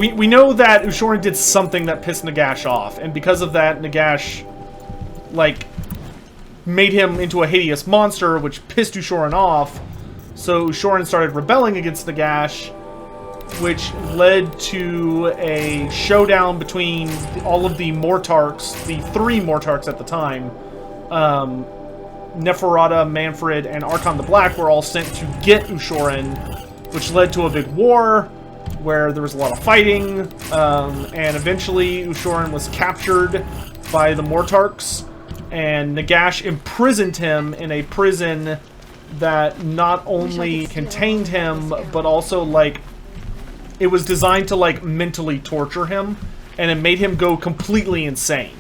We know that Ushoran did something that pissed Nagash off, and because of that, Nagash, like, made him into a hideous monster, which pissed Ushoran off. So Ushoran started rebelling against Nagash, which led to a showdown between all of the Mortarchs, the 3 Mortarchs at the time. Neferata, Manfred, and Archon the Black were all sent to get Ushoran, which led to a big war, where there was a lot of fighting, and eventually Ushoran was captured by the Mortarchs, and Nagash imprisoned him in a prison that not only contained him, but also, like, it was designed to, like, mentally torture him, and it made him go completely insane.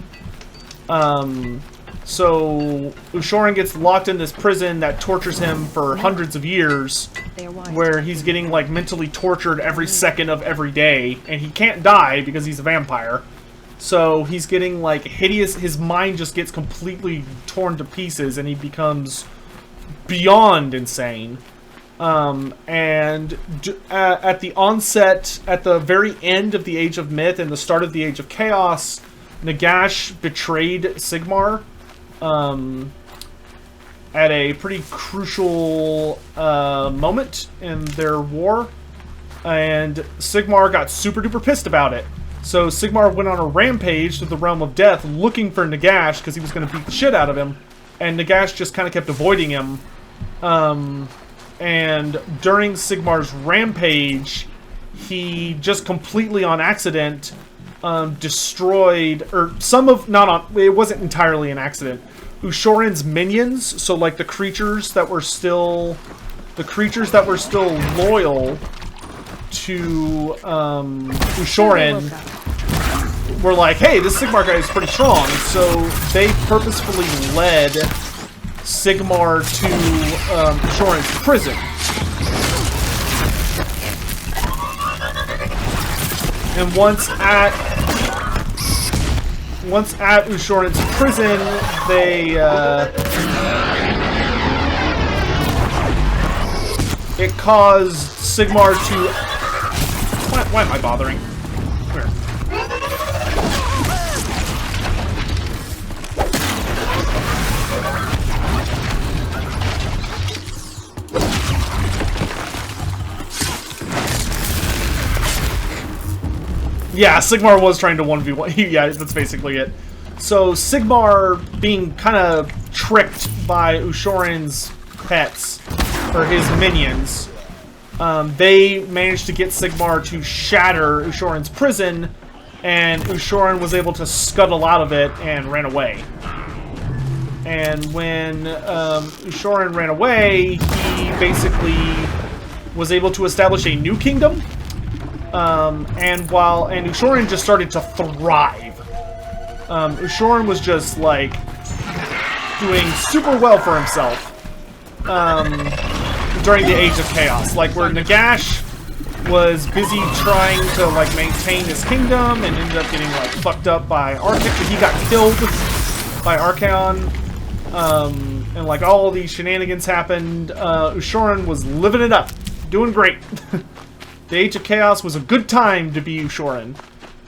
So Ushoran gets locked in this prison that tortures him for hundreds of years, where he's getting, like, mentally tortured every second of every day, and he can't die because he's a vampire. So he's getting, like, hideous, his mind just gets completely torn to pieces, and he becomes beyond insane. And at the onset, at the very end of the Age of Myth and the start of the Age of Chaos, Nagash betrayed Sigmar, at a pretty crucial moment in their war, and Sigmar got super duper pissed about it. So Sigmar went on a rampage to the Realm of Death looking for Nagash because he was going to beat the shit out of him, and Nagash just kind of kept avoiding him. And during Sigmar's rampage, he just completely on accident destroyed, or some of, it wasn't entirely an accident, Ushoran's minions, so like the creatures that were still loyal to Ushoran were like, hey, this Sigmar guy is pretty strong, so they purposefully led Sigmar to Ushoran's prison. And once at Ushoran's prison, they it caused Sigmar to... Why am I bothering? Where? Yeah, Sigmar was trying to 1v1. Yeah, that's basically it. So Sigmar, being kind of tricked by Ushoran's pets, or his minions, they managed to get Sigmar to shatter Ushoran's prison, and Ushoran was able to scuttle out of it and ran away. And when Ushoran ran away, he basically was able to establish a new kingdom. And Ushoran just started to thrive. Ushoran was just, like, doing super well for himself during the Age of Chaos. Like, where Nagash was busy trying to, like, maintain his kingdom and ended up getting, like, fucked up by Archaon. He got killed by Archaon. And, like, all these shenanigans happened. Ushoran was living it up. Doing great. The Age of Chaos was a good time to be Ushoran.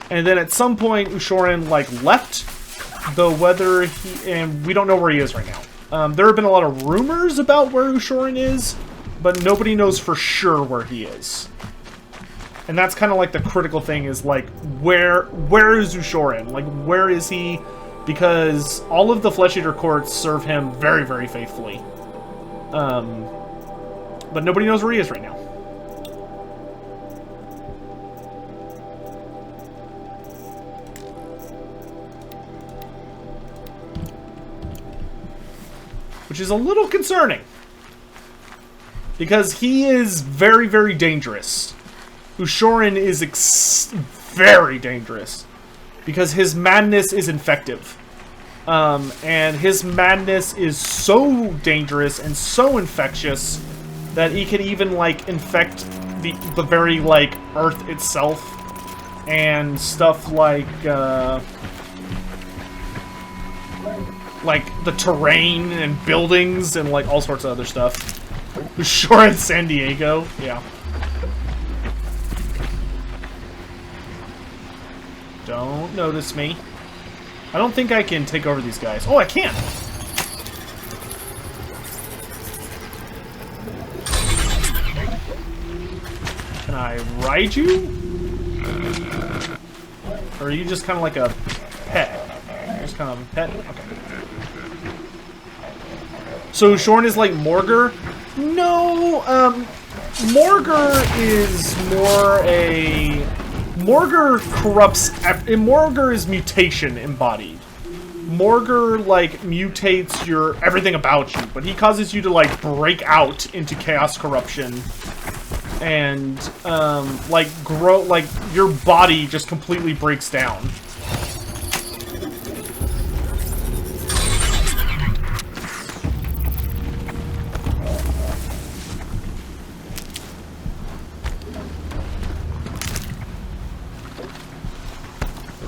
And then at some point, Ushoran, like, left. Though whether he... And we don't know where he is right now. There have been a lot of rumors about where Ushoran is, but nobody knows for sure where he is. And that's kind of like the critical thing is, like, where is Ushoran? Like, where is he? Because all of the Flesh Eater courts serve him very, very faithfully. But nobody knows where he is right now. Which is a little concerning. Because he is very, very dangerous. Ushoran is very dangerous. Because his madness is infective. And his madness is so dangerous and so infectious that he can even, like, infect the very, like, Earth itself. And stuff like the terrain and buildings and, like, all sorts of other stuff. Ushoran San Diego, yeah. Don't notice me. I don't think I can take over these guys. Oh, I can! Can I ride you? Or are you just kind of like a pet? You're just kind of a pet? Okay. So Shorn is like Morgar? No, Morgar is more a... Morgar corrupts... Morgar is mutation embodied. Morgar, like, mutates your... everything about you, but he causes you to, like, break out into chaos corruption. And, like, grow... like, your body just completely breaks down.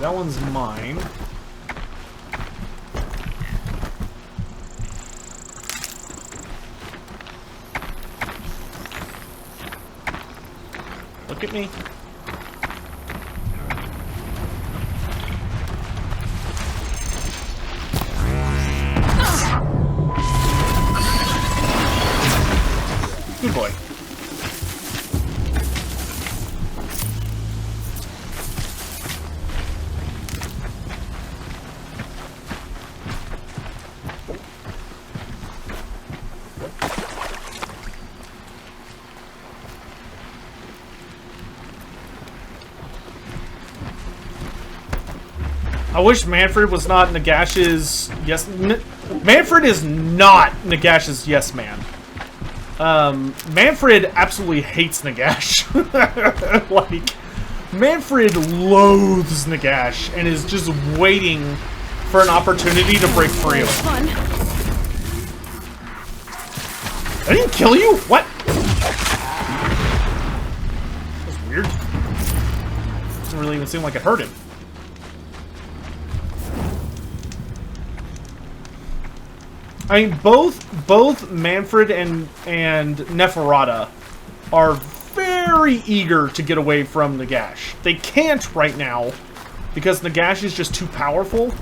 That one's mine. Look at me. Good boy. I wish Manfred was not Nagash's yes. Manfred is not Nagash's yes man. Manfred absolutely hates Nagash. Like, Manfred loathes Nagash and is just waiting for an opportunity to break free of him. I didn't kill you? What? That's weird. Doesn't really even seem like it hurt him. I mean, both Manfred and Neferata are very eager to get away from Nagash. They can't right now because Nagash is just too powerful,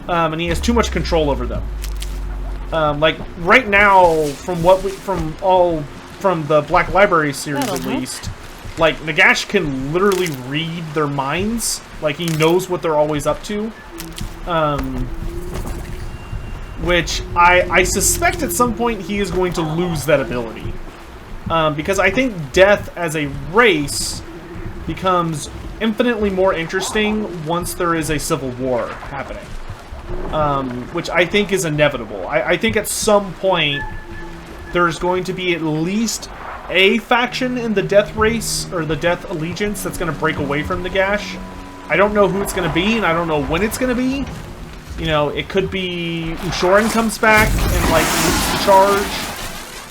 and he has too much control over them. Like right now, from the Black Library series at least, like Nagash can literally read their minds. Like he knows what they're always up to. Which I suspect at some point he is going to lose that ability. Because I think death as a race becomes infinitely more interesting once there is a civil war happening. Which I think is inevitable. I think at some point there's going to be at least a faction in the death race, or the death allegiance, that's going to break away from Nagash. I don't know who it's going to be, and I don't know when it's going to be. You know, it could be Ushoran comes back and, like, leads the charge.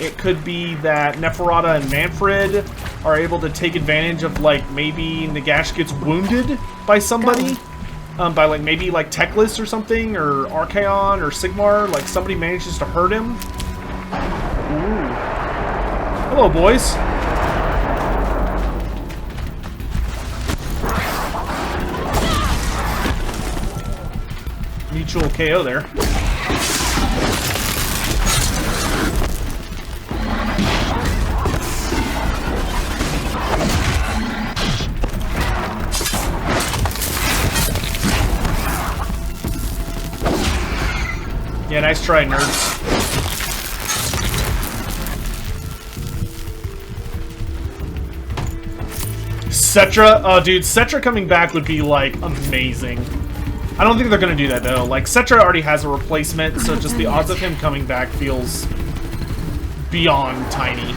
It could be that Neferata and Manfred are able to take advantage of, like, maybe Nagash gets wounded by somebody. By, like, maybe, like, Teclis or something, or Archaon, or Sigmar. Like, somebody manages to hurt him. Ooh. Hello, boys. Mutual KO there. Yeah, nice try, nerds. Cetra? Oh, dude, Cetra coming back would be, like, amazing. I don't think they're going to do that, though. Like, Cetra already has a replacement, so just the odds of him coming back feels beyond tiny. Ooh.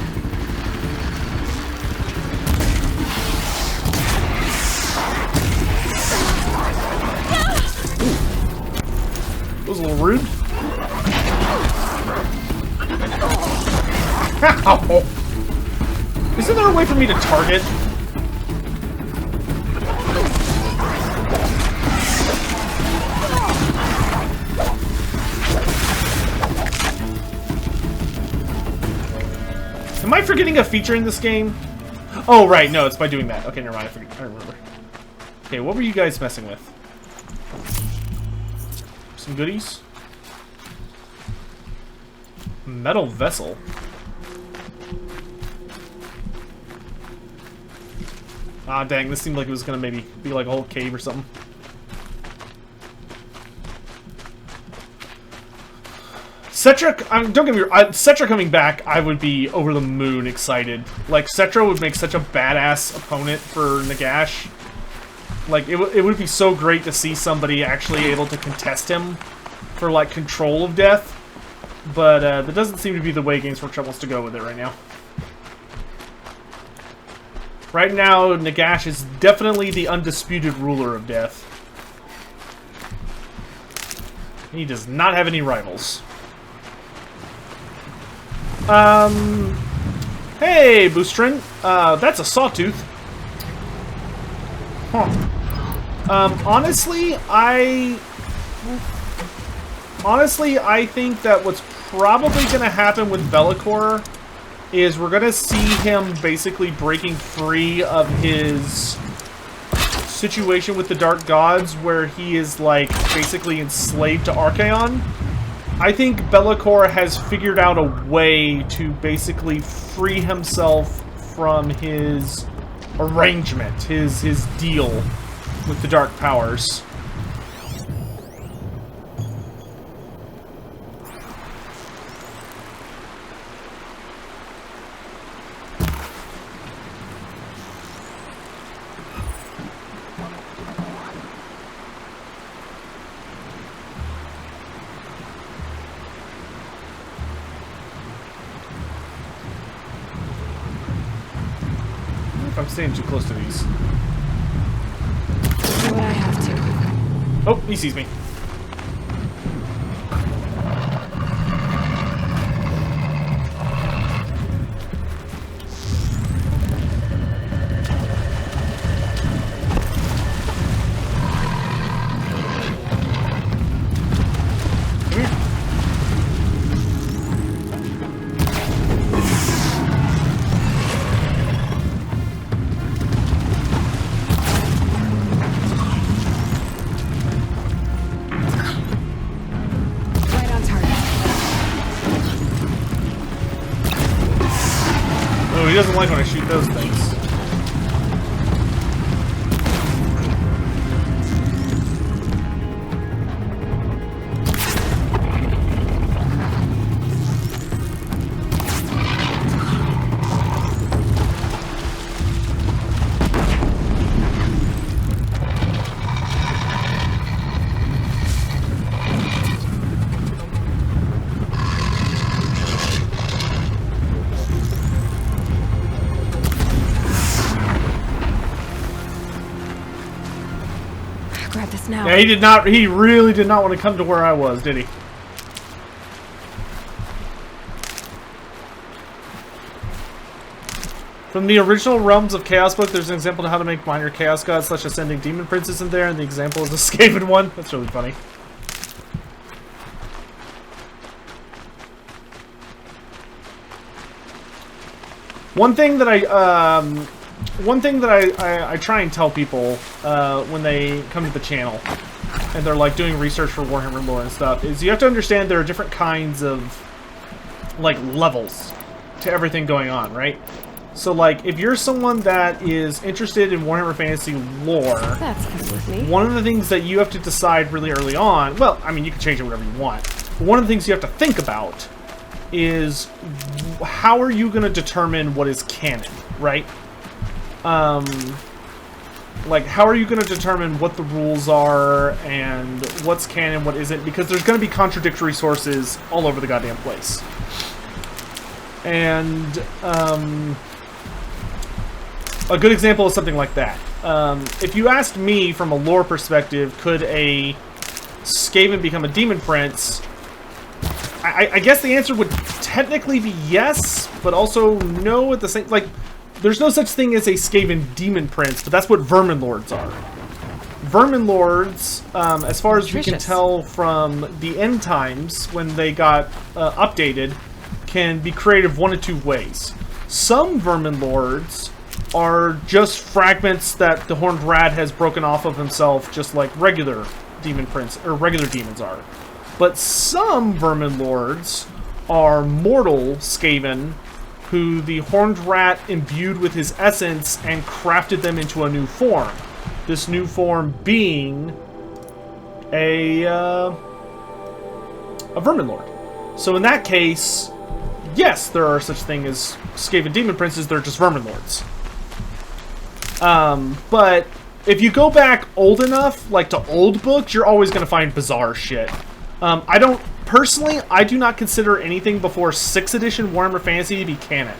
That was a little rude. Ow! Isn't there a way for me to target? Am I forgetting a feature in this game? Oh, right, no, it's by doing that. Okay, never mind, I remember. Okay, what were you guys messing with? Some goodies? Metal vessel. Ah, dang, this seemed like it was gonna maybe be like a whole cave or something. Cetra, don't get me wrong, Cetra coming back, I would be over the moon excited. Like, Cetra would make such a badass opponent for Nagash. Like, it would be so great to see somebody actually able to contest him for, like, control of death. But, that doesn't seem to be the way Games Workshop wants to go with it right now. Right now, Nagash is definitely the undisputed ruler of death. He does not have any rivals. Hey, Boostrin. That's a sawtooth. Huh. Honestly, I think that what's probably gonna happen with Be'lakor is we're gonna see him basically breaking free of his situation with the Dark Gods, where he is, like, basically enslaved to Archaon. I think Be'lakor has figured out a way to basically free himself from his arrangement, his deal with the Dark Powers. I'm staying too close to these. Do what I have to. Oh, he sees me. He doesn't like when I shoot those things. Grab this now. Yeah, he really did not want to come to where I was, did he? From the original Realms of Chaos book, there's an example of how to make minor Chaos Gods / Ascending Demon Princes in there, and the example is the Skaven one. That's really funny. One thing that I try and tell people when they come to the channel and they're like doing research for Warhammer lore and stuff is you have to understand there are different kinds of like levels to everything going on, right? So like if you're someone that is interested in Warhammer Fantasy lore, that's good with me. One of the things that you have to decide really early on, well, I mean you can change it whatever you want, but one of the things you have to think about is how are you going to determine what is canon, right? Like, how are you going to determine what the rules are and what's canon, what isn't? Because there's going to be contradictory sources all over the goddamn place. And, a good example is something like that. If you asked me from a lore perspective, could a Skaven become a Demon Prince? I guess the answer would technically be yes, but also no at the same... Like, there's no such thing as a Skaven Demon Prince, but that's what Vermin Lords are. Vermin Lords, as far as we can tell from the end times, when they got updated, can be created one of two ways. Some Vermin Lords are just fragments that the Horned Rat has broken off of himself, just like regular demon prince or regular demons are. But some Vermin Lords are mortal Skaven, who the Horned Rat imbued with his essence and crafted them into a new form. This new form being a Vermin Lord. So in that case, yes, there are such thing as Skaven Demon Princes. They're just Vermin Lords. But if you go back old enough, like to old books, you're always going to find bizarre shit. Personally, I do not consider anything before 6th edition Warhammer Fantasy to be canon.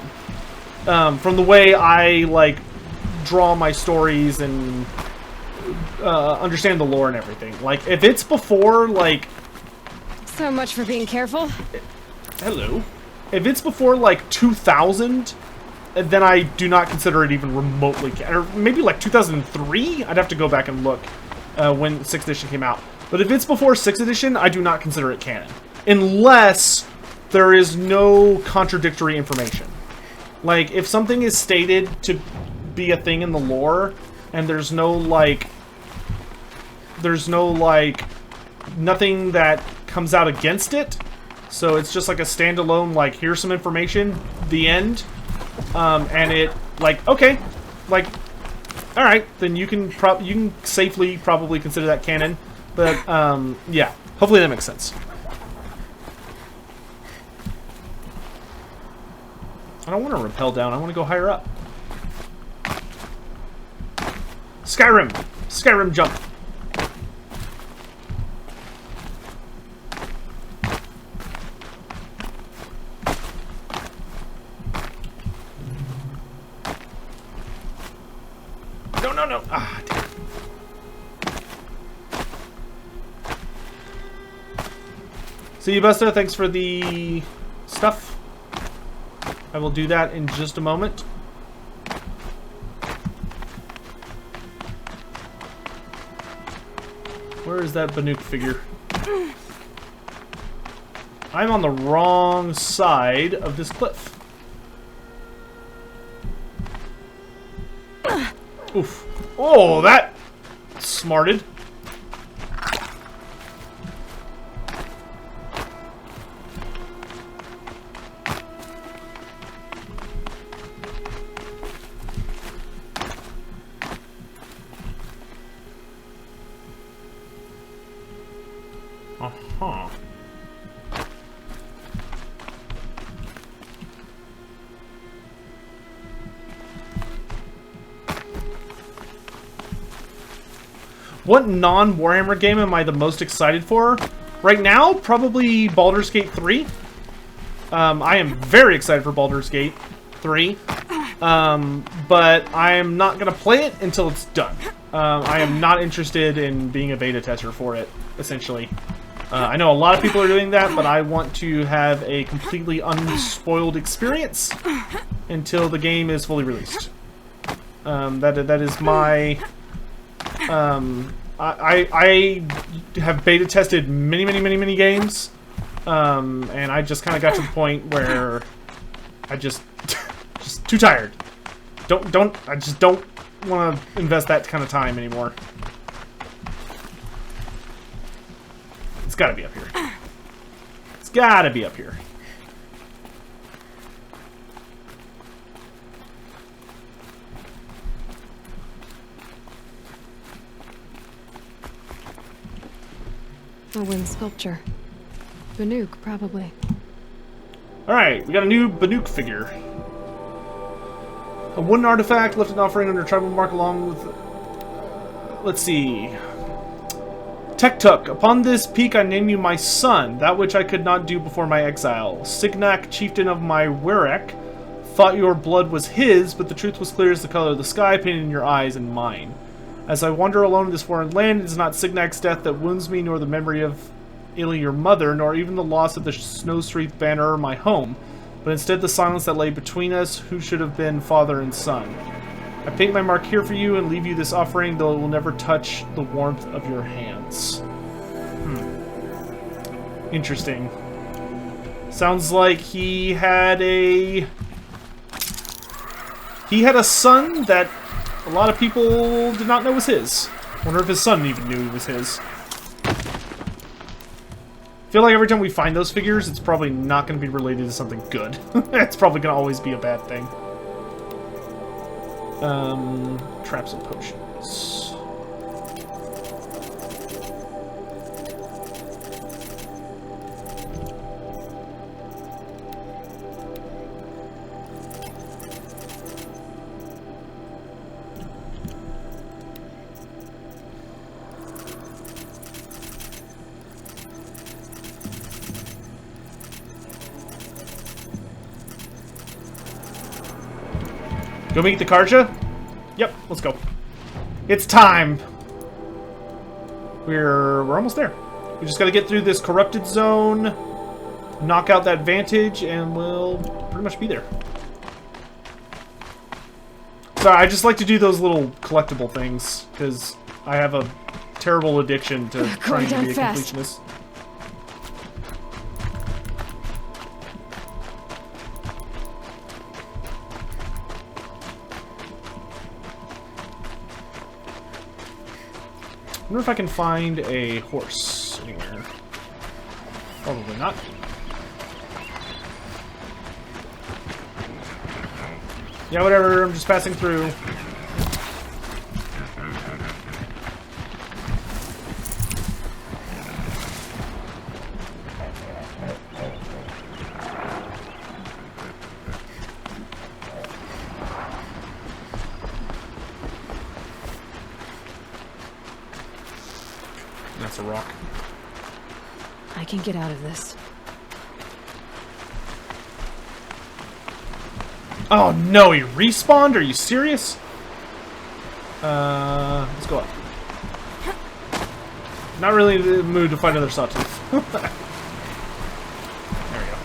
From the way I, like, draw my stories and understand the lore and everything. Like, if it's before, like... So much for being careful. Hello. If it's before, like, 2000, then I do not consider it even remotely canon. Or maybe, like, 2003? I'd have to go back and look when 6th edition came out. But if it's before 6th edition, I do not consider it canon. Unless there is no contradictory information. Like, if something is stated to be a thing in the lore, and there's no, like... nothing that comes out against it. So it's just like a standalone, like, here's some information, the end. And it, like, okay. Like, alright, then you can safely probably consider that canon. But, yeah. Hopefully that makes sense. I don't want to rappel down. I want to go higher up. Skyrim! Skyrim jump! No, no, no! Ah, damn. See you, Buster. Thanks for the stuff. I will do that in just a moment. Where is that Banuk figure? I'm on the wrong side of this cliff. Oof. Oh, that smarted. Uh-huh. What non-Warhammer game am I the most excited for? Right now, probably Baldur's Gate 3. I am very excited for Baldur's Gate 3. But I am not going to play it until it's done. I am not interested in being a beta tester for it, essentially. I know a lot of people are doing that, but I want to have a completely unspoiled experience until the game is fully released. That is my... I have beta tested many games, and I just kind of got to the point where I just too tired. I just don't want to invest that kind of time anymore. It's gotta be up here. It's gotta be up here. A wind sculpture. Banuk, probably. Alright, we got a new Banuk figure. A wooden artifact left an offering under tribal mark along with... let's see... Tektuk, upon this peak I name you my son, that which I could not do before my exile. Signak, chieftain of my Wirek, thought your blood was his, but the truth was clear as the color of the sky painted in your eyes and mine. As I wander alone in this foreign land, it is not Signak's death that wounds me, nor the memory of Ili, your mother, nor even the loss of the Snowstreak banner, my home, but instead the silence that lay between us, who should have been father and son. I paint my mark here for you and leave you this offering, though it will never touch the warmth of your hands. Interesting. Sounds like he had a He had a son that a lot of people did not know was his. Wonder if his son even knew it was his. I feel like every time we find those figures, it's probably not going to be related to something good. It's probably going to always be a bad thing. Traps and potions. Go meet the Karja? Yep, let's go. It's time! We're almost there. We just gotta get through this corrupted zone, knock out that vantage, and we'll pretty much be there. Sorry, I just like to do those little collectible things, because I have a terrible addiction to trying to be a completionist. I wonder if I can find a horse anywhere. Probably not. Yeah, whatever. I'm just passing through. That's a rock. I can get out of this. Oh no, he respawned? Are you serious? Let's go up. Not really in the mood to find another sawtooth. There we go.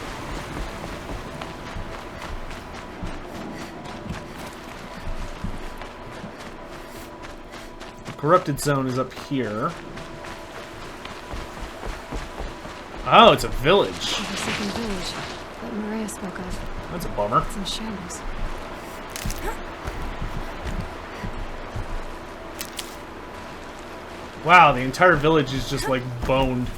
The corrupted zone is up here. Oh, it's a village. The second village that Maria spoke of. That's a bummer. It's in shambles. Wow, the entire village is just like boned.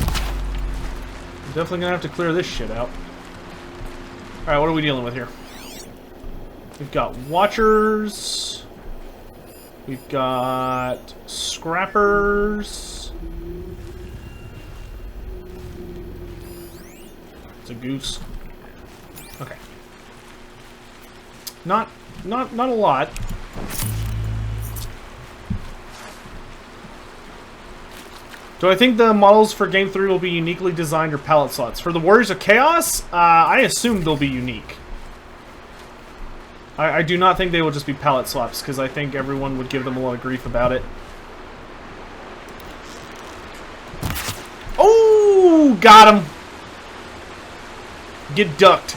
I'm definitely gonna have to clear this shit out. Alright, what are we dealing with here? We've got watchers. We've got scrappers. It's a goose. Okay. Not a lot. Do I think the models for Game 3 will be uniquely designed or palette slots? For the Warriors of Chaos, I assume they'll be unique. I do not think they will just be palette swaps, because I think everyone would give them a lot of grief about it. Oh, got him! Get ducked.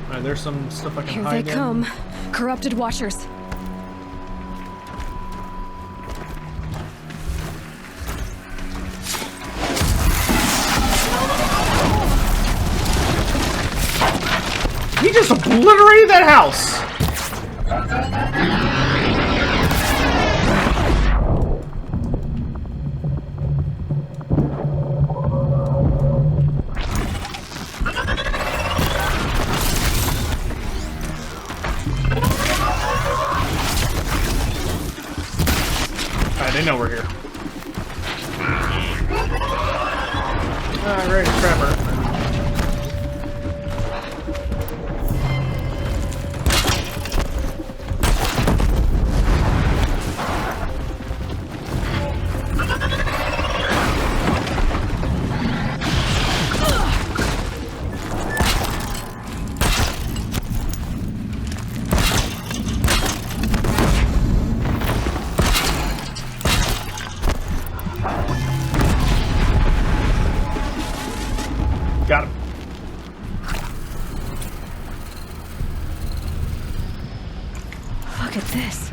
Alright, there's some stuff I can hide in. Here they come. Corrupted watchers. He just obliterated that house! They know we're here. Alright, ready to trap her. Look at this.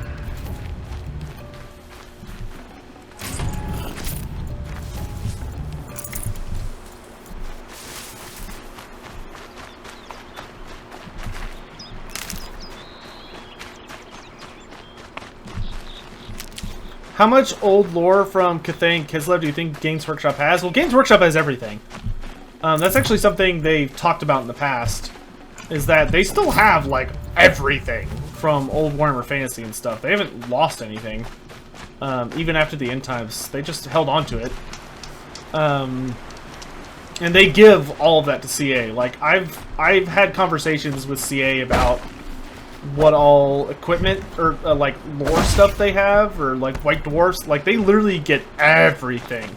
How much old lore from Cathay and Kislev do you think Games Workshop has? Well, Games Workshop has everything. That's actually something they've talked about in the past, is that they still have, like, everything from old Warhammer Fantasy and stuff. They haven't lost anything. Even after the end times, they just held on to it. And they give all of that to CA. Like, I've had conversations with CA about what all equipment or like lore stuff they have, or like White Dwarfs. Like, they literally get everything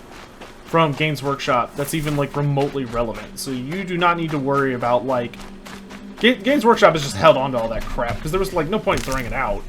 from Games Workshop that's even like remotely relevant. So you do not need to worry about like Games Workshop has just held on to all that crap because there was like no point in throwing it out.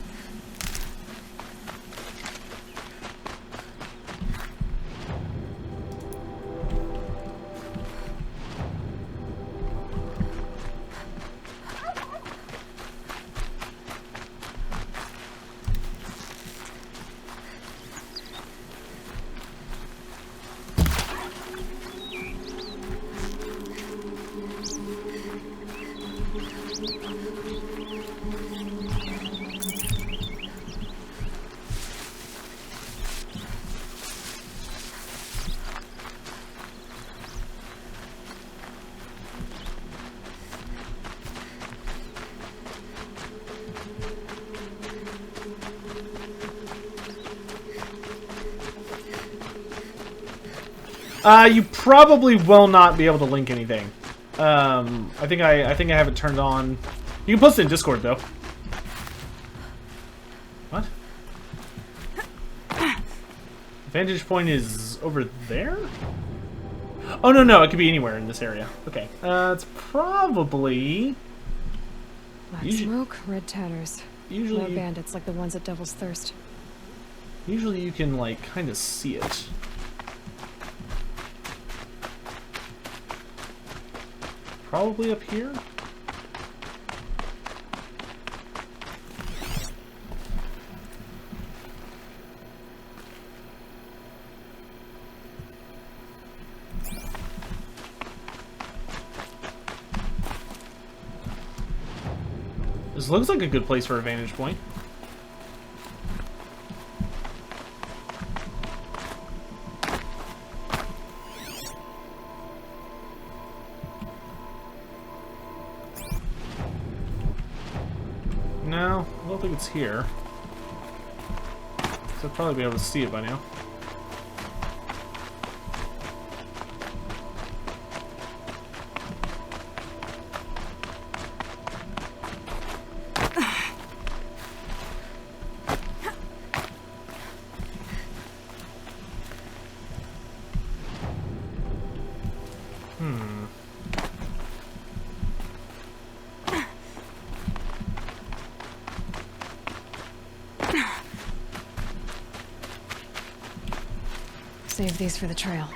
You probably will not be able to link anything. I think I have it turned on. You can post it in Discord though. What? Vantage point is over there? Oh no, it could be anywhere in this area. Okay. It's probably Black smoke, red tatters. Usually More bandits like the ones at Devil's Thirst. Usually you can like kind of see it. Probably up here? This looks like a good place for a vantage point. No, I don't think it's here. So I'll probably be able to see it by now. Save these for the trail.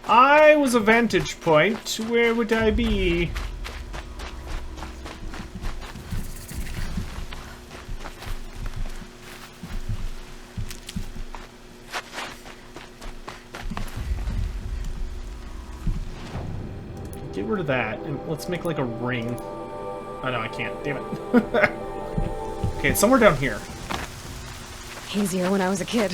I was a vantage point. Where would I be? Get rid of that, and let's make like a ring. Oh no, I can't. Damn it. Okay, it's somewhere down here. Easier when I was a kid.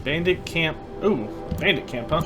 Bandit camp. Ooh, bandit camp, huh?